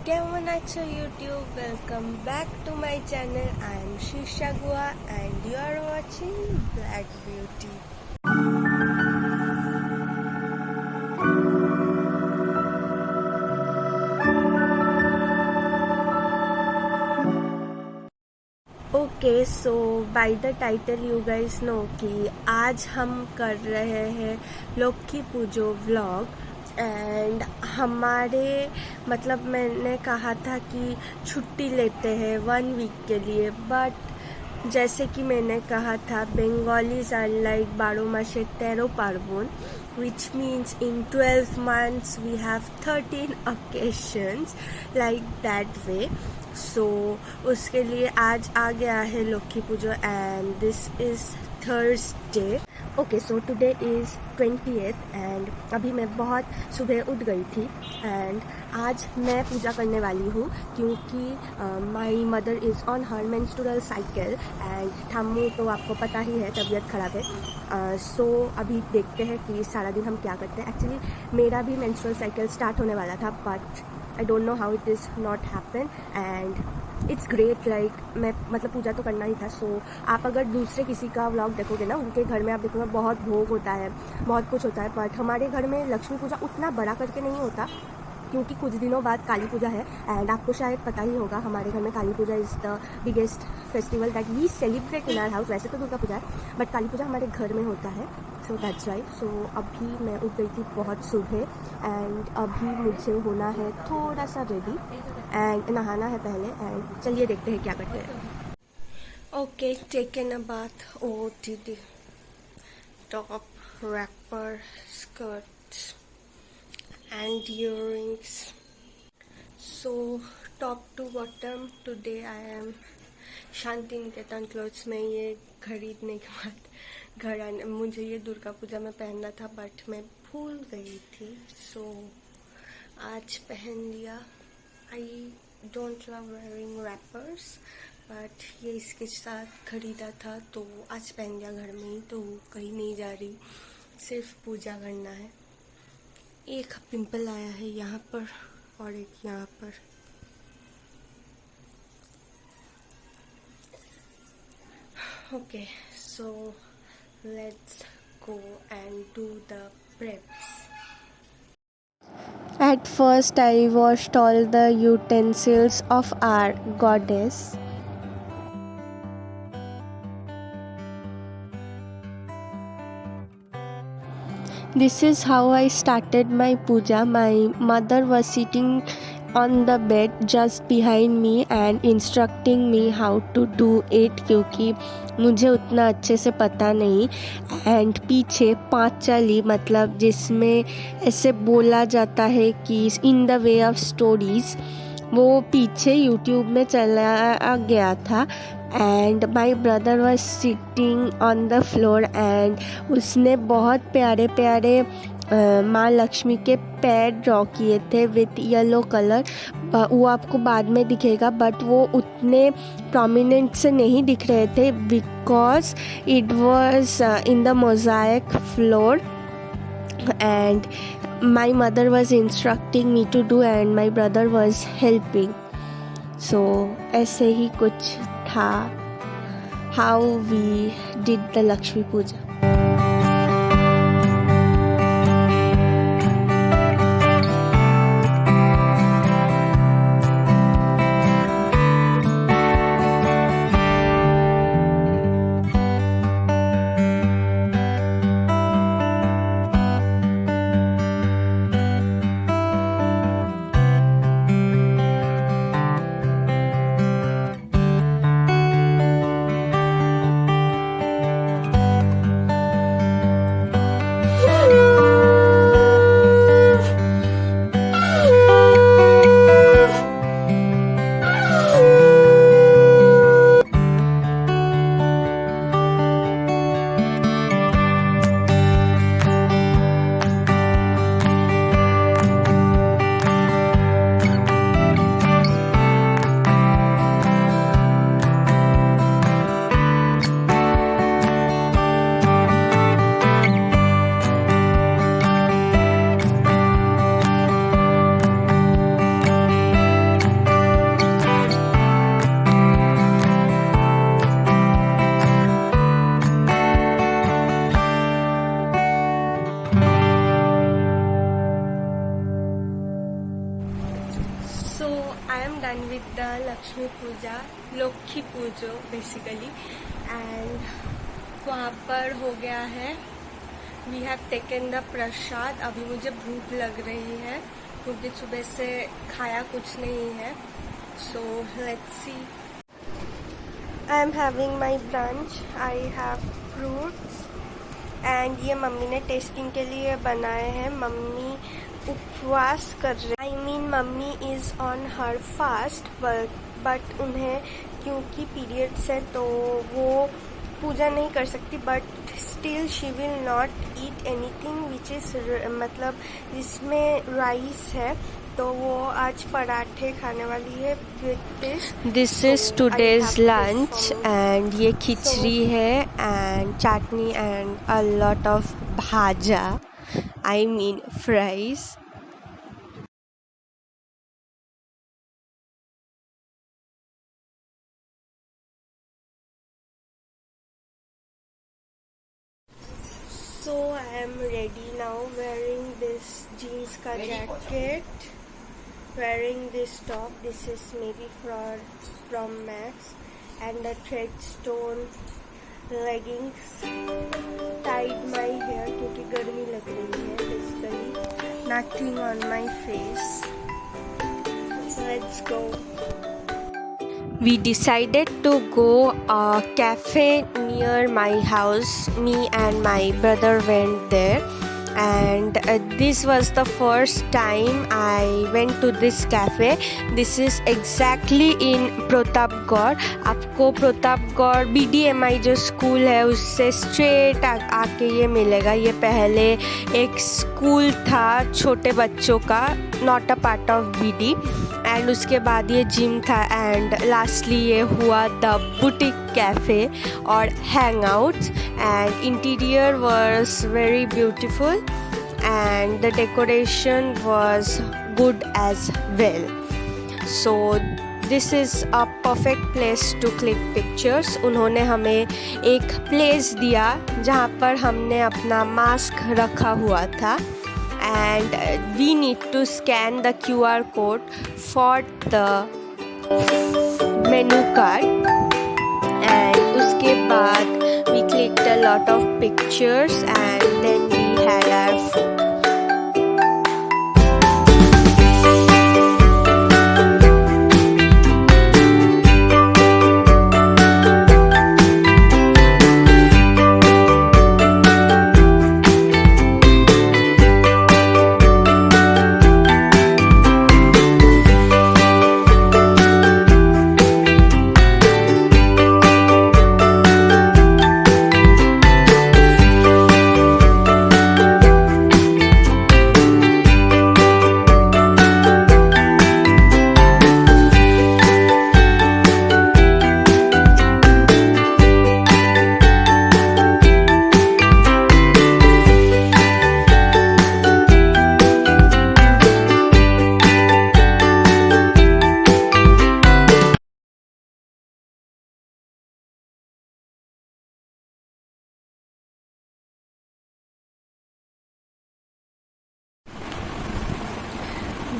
কেমন আছো YouTube? Welcome back to my channel. I am Shirsha Guha and you are watching black beauty. Okay, so by the title you guys know कि आज हम कर रहे हैं लक्ष्मी पूजो व्लॉग। एंड हमारे मतलब मैंने कहा था कि छुट्टी लेते हैं 1 वीक के लिए, बट जैसे कि मैंने कहा था बेंगोलीज आर लाइक 12 मासे 13 पार्बण, which means in 12 months we have 13 occasions like that way. सो उसके लिए आज आ गया है Lakshmi Pujo and this is Thursday. Okay, so today is 20th and अभी मैं बहुत सुबह उठ गई थी एंड आज मैं पूजा करने वाली हूँ क्योंकि my mother is on her menstrual cycle and ठाम्मू तो आपको पता ही है तबीयत ख़राब है। सो अभी देखते हैं कि सारा दिन हम क्या करते हैं। एक्चुअली मेरा भी मेंस्ट्रुअल साइकिल स्टार्ट होने वाला था but I don't know how it is not happen and it's great like मैं मतलब पूजा तो करना ही था। सो आप अगर दूसरे किसी का व्लॉग देखोगे ना, उनके घर में आप देखोगे बहुत भोग होता है, बहुत कुछ होता है, बट हमारे घर में लक्ष्मी पूजा उतना बड़ा करके नहीं होता क्योंकि कुछ दिनों बाद काली पूजा है एंड आपको शायद पता ही होगा हमारे घर में Kali Puja is the biggest festival that we celebrate in our house. वैसे तो दुर्गा पूजा है बट काली पूजा हमारे घर में होता है। So that's right. सो अभी मैं उठ गई थी बहुत सुबह एंड अभी मुझे होना है थोड़ा सा रेडी एंड नहाना है पहले एंड चलिए देखते हैं क्या करते हैं। Okay, taken a bath, OOTD, top, wrapper, skirt and earrings. So top to bottom today I am Shanti Niketan clothes में। ये खरीदने के बाद घर आने मुझे ये दुर्गा पूजा में पहनना था बट मैं भूल गई थी, सो आज पहन लिया। I don't love wearing rappers but ये इसके साथ खरीदा था तो आज पहन लिया घर में ही, तो कहीं नहीं जा रही, सिर्फ पूजा करना है। एक पिंपल आया है यहाँ पर और एक यहाँ पर। Okay, so let's go and do the preps. At first I washed all the utensils of our goddess. This is how I started my puja. My mother was sitting on the bed just behind me and instructing me how to do it क्योंकि मुझे उतना अच्छे से पता नहीं। And पीछे पांचाली मतलब जिसमें ऐसे बोला जाता है कि in the way of stories, वो पीछे यूट्यूब में चला गया था and my brother was sitting on the floor and उसने बहुत प्यारे प्यारे माँ लक्ष्मी के पैर ड्रॉ किए थे विथ येलो कलर। वो आपको बाद में दिखेगा बट वो उतने प्रोमिनेंट से नहीं दिख रहे थे because it was in the mosaic floor and my mother was instructing me to do and my brother was helping. So ऐसे ही कुछ था how we did the Lakshmi Puja. The Lakshmi Puja, Lakshmi Pujo basically, and वहाँ पर हो गया है। We have taken the prasad. अभी मुझे भूख लग रही है क्योंकि सुबह से खाया कुछ नहीं है। So let's see. I am having my brunch. I have fruits and ये मम्मी ने टेस्टिंग के लिए बनाए हैं। मम्मी उपवास कर रहे, I mean mummy is on her fast, but उन्हें क्योंकि पीरियड्स है तो वो पूजा नहीं कर सकती, but still she will not eat anything which is मतलब जिसमें राइस है, तो वो आज पराठे खाने वाली है with this is today's lunch. And ये खिचड़ी है and chutney and a lot of bhaja, I mean fries. So I am ready now, wearing this jeans ka jacket, wearing this top, this is maybe from Max, and the threadstone leggings, tied my hair क्योंकि गर्मी लग रही है basically, nothing on my face. Let's go. We decided to go a cafe near my house. Me and my brother went there, and this was the first time I went to this cafe. This is exactly in Pratapgarh. आपको Pratapgarh BDMI जो school है उससे straight आके ये मिलेगा। ये पहले एक स्कूल था छोटे बच्चों का, not a part of BD, and उसके बाद ये जिम था, एंड लास्टली ये हुआ द बुटीक कैफ़े और hangouts, and interior was very beautiful and the decoration was good as well. So this is a perfect place to click pictures. उन्होंने हमें एक प्लेस दिया जहाँ पर हमने अपना मास्क रखा हुआ था, and we need to scan the QR code for the menu card, and उसके बाद we clicked a lot of pictures and then we had our food.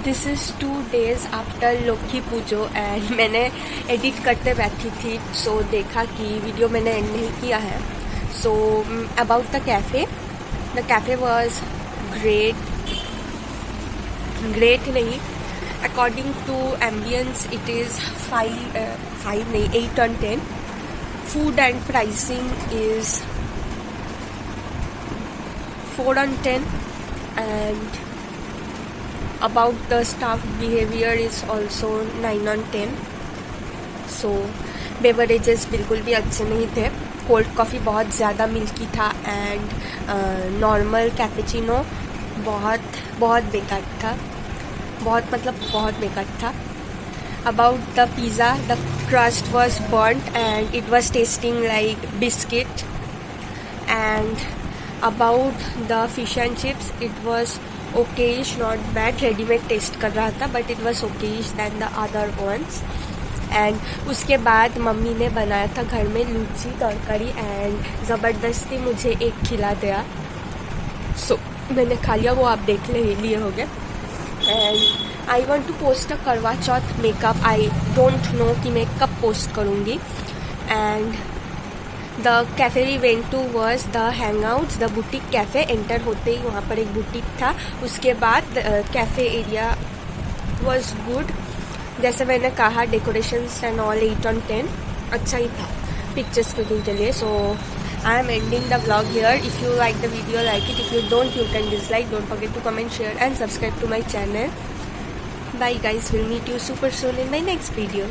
This is 2 days after Lakshmi Pujo, and मैंने edit करते बैठी थी, सो देखा कि video मैंने and नहीं किया है। So about the cafe was great नहीं, according to ambience it is 8 on 10. Food and pricing is 4 on 10, and about the staff behavior is also 9 on 10. So beverages बिल्कुल भी अच्छे नहीं थे। कोल्ड कॉफ़ी बहुत ज़्यादा मिल्की था, एंड नॉर्मल कैपेचिनो बहुत बेकार था, बहुत बेकार था। About the pizza, the crust was burnt and it was tasting like biscuit. And about the fish and chips, it was okayish, not bad. Readymade taste कर रहा था, but it was okayish than the other ones. And उसके बाद mummy ने बनाया था घर में लूची तरकारी, एंड ज़बरदस्ती मुझे एक खिला दिया। सो मैंने खा लिया, वो आप देख लिए होंगे। And I want to post a Karva Chauth makeup. I don't know कि मैं कब पोस्ट करूँगी. And the cafe we went to was the hangouts, the boutique cafe. Enter होते ही वहाँ पर एक बुटीक था. उसके बाद कैफ़े एरिया वॉज गुड. जैसे मैंने कहा डेकोरेशंस एंड ऑल 8 on 10 अच्छा ही था पिक्चर्स क्लिकिंग के लिए. So I am ending the vlog here. If you like the video, like it. If you don't, you can dislike. Don't forget to comment, share and subscribe to my channel. Bye guys, we'll meet you super soon in my next video.